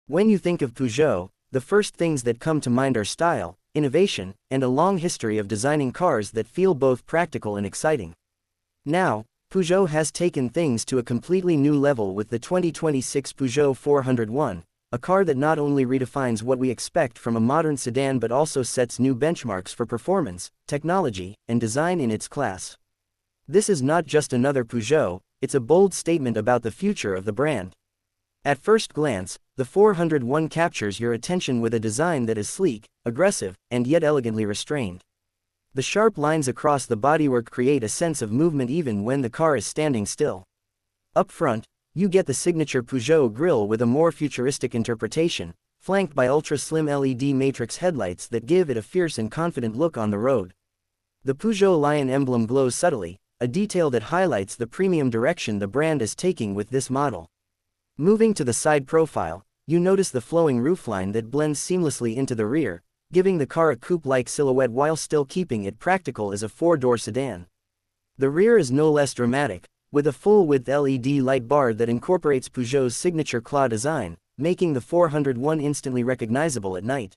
When you think of Peugeot, the first things that come to mind are style, innovation, and a long history of designing cars that feel both practical and exciting. Now, Peugeot has taken things to a completely new level with the 2026 Peugeot 401, a car that not only redefines what we expect from a modern sedan but also sets new benchmarks for performance, technology, and design in its class. This is not just another Peugeot, it's a bold statement about the future of the brand. At first glance, the 401 captures your attention with a design that is sleek, aggressive, and yet elegantly restrained. The sharp lines across the bodywork create a sense of movement even when the car is standing still. Up front, you get the signature Peugeot grille with a more futuristic interpretation, flanked by ultra-slim LED matrix headlights that give it a fierce and confident look on the road. The Peugeot lion emblem glows subtly, a detail that highlights the premium direction the brand is taking with this model. Moving to the side profile, you notice the flowing roofline that blends seamlessly into the rear, giving the car a coupe-like silhouette while still keeping it practical as a four-door sedan. The rear is no less dramatic, with a full-width LED light bar that incorporates Peugeot's signature claw design, making the 401 instantly recognizable at night.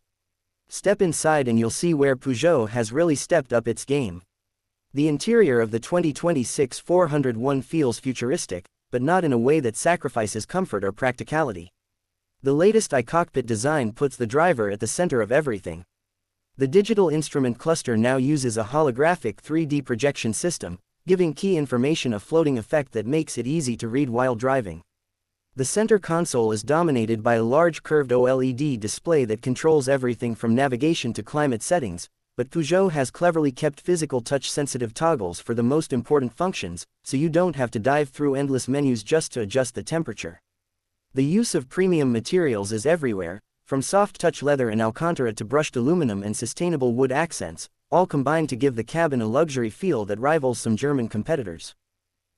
Step inside and you'll see where Peugeot has really stepped up its game. The interior of the 2026 401 feels futuristic, but not in a way that sacrifices comfort or practicality. The latest i-Cockpit design puts the driver at the center of everything. The digital instrument cluster now uses a holographic 3D projection system, giving key information a floating effect that makes it easy to read while driving. The center console is dominated by a large curved OLED display that controls everything from navigation to climate settings, but Peugeot has cleverly kept physical touch-sensitive toggles for the most important functions, so you don't have to dive through endless menus just to adjust the temperature. The use of premium materials is everywhere, from soft-touch leather and Alcantara to brushed aluminum and sustainable wood accents, all combined to give the cabin a luxury feel that rivals some German competitors.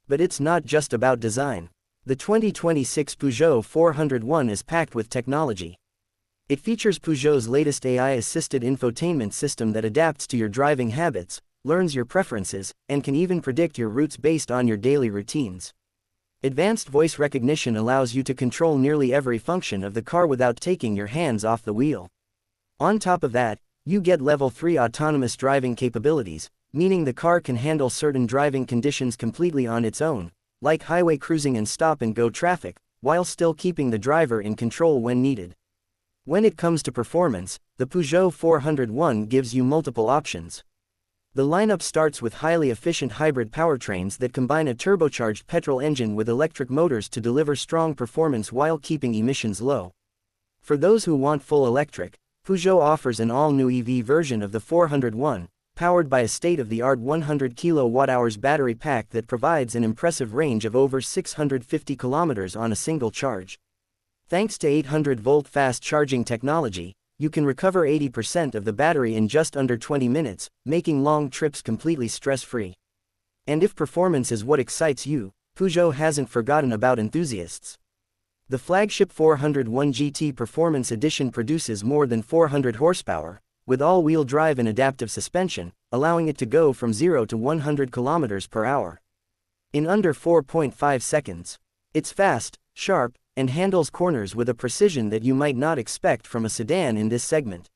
But it's not just about design. The 2026 Peugeot 401 is packed with technology. It features Peugeot's latest AI-assisted infotainment system that adapts to your driving habits, learns your preferences, and can even predict your routes based on your daily routines. Advanced voice recognition allows you to control nearly every function of the car without taking your hands off the wheel. On top of that, you get Level 3 autonomous driving capabilities, meaning the car can handle certain driving conditions completely on its own, like highway cruising and stop-and-go traffic, while still keeping the driver in control when needed. When it comes to performance, the Peugeot 401 gives you multiple options. The lineup starts with highly efficient hybrid powertrains that combine a turbocharged petrol engine with electric motors to deliver strong performance while keeping emissions low. For those who want full electric, Peugeot offers an all-new EV version of the 401, powered by a state-of-the-art 100 kWh battery pack that provides an impressive range of over 650 kilometers on a single charge. Thanks to 800-volt fast charging technology, you can recover 80% of the battery in just under 20 minutes, making long trips completely stress-free. And if performance is what excites you, Peugeot hasn't forgotten about enthusiasts. The flagship 401 GT Performance Edition produces more than 400 horsepower, with all-wheel drive and adaptive suspension, allowing it to go from 0 to 100 km per hour in under 4.5 seconds. It's fast, sharp, and handles corners with a precision that you might not expect from a sedan in this segment.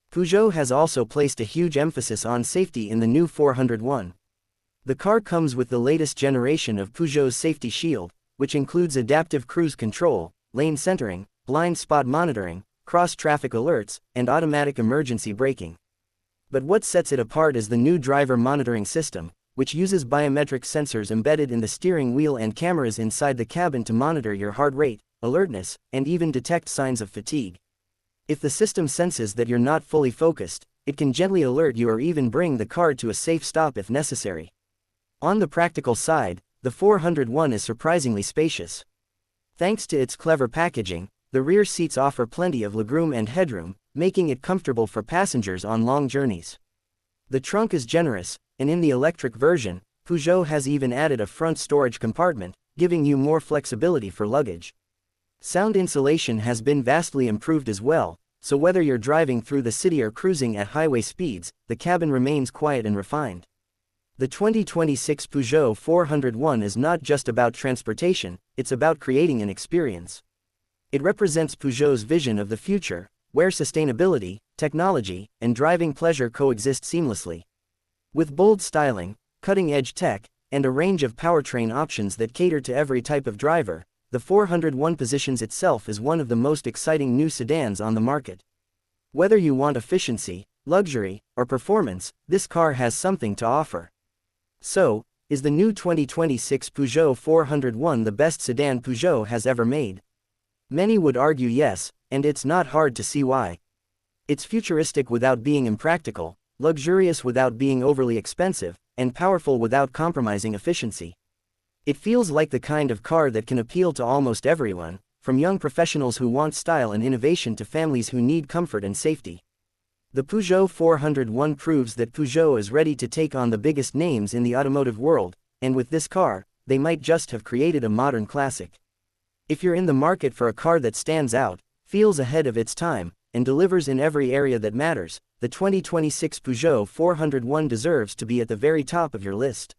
Peugeot has also placed a huge emphasis on safety in the new 401. The car comes with the latest generation of Peugeot's Safety Shield, which includes adaptive cruise control, lane centering, blind spot monitoring, cross-traffic alerts, and automatic emergency braking. But what sets it apart is the new driver monitoring system, which uses biometric sensors embedded in the steering wheel and cameras inside the cabin to monitor your heart rate, alertness, and even detect signs of fatigue. If the system senses that you're not fully focused, it can gently alert you or even bring the car to a safe stop if necessary. On the practical side, the 401 is surprisingly spacious. Thanks to its clever packaging, the rear seats offer plenty of legroom and headroom, making it comfortable for passengers on long journeys. The trunk is generous, and in the electric version, Peugeot has even added a front storage compartment, giving you more flexibility for luggage. Sound insulation has been vastly improved as well, so whether you're driving through the city or cruising at highway speeds, the cabin remains quiet and refined. The 2026 Peugeot 401 is not just about transportation, it's about creating an experience. It represents Peugeot's vision of the future, where sustainability, technology, and driving pleasure coexist seamlessly. With bold styling, cutting-edge tech, and a range of powertrain options that cater to every type of driver, the 401 positions itself as one of the most exciting new sedans on the market. Whether you want efficiency, luxury, or performance, this car has something to offer. So, is the new 2026 Peugeot 401 the best sedan Peugeot has ever made? Many would argue yes, and it's not hard to see why. It's futuristic without being impractical, luxurious without being overly expensive, and powerful without compromising efficiency. It feels like the kind of car that can appeal to almost everyone, from young professionals who want style and innovation to families who need comfort and safety. The Peugeot 401 proves that Peugeot is ready to take on the biggest names in the automotive world, and with this car, they might just have created a modern classic. If you're in the market for a car that stands out, feels ahead of its time, and delivers in every area that matters, the 2026 Peugeot 401 deserves to be at the very top of your list.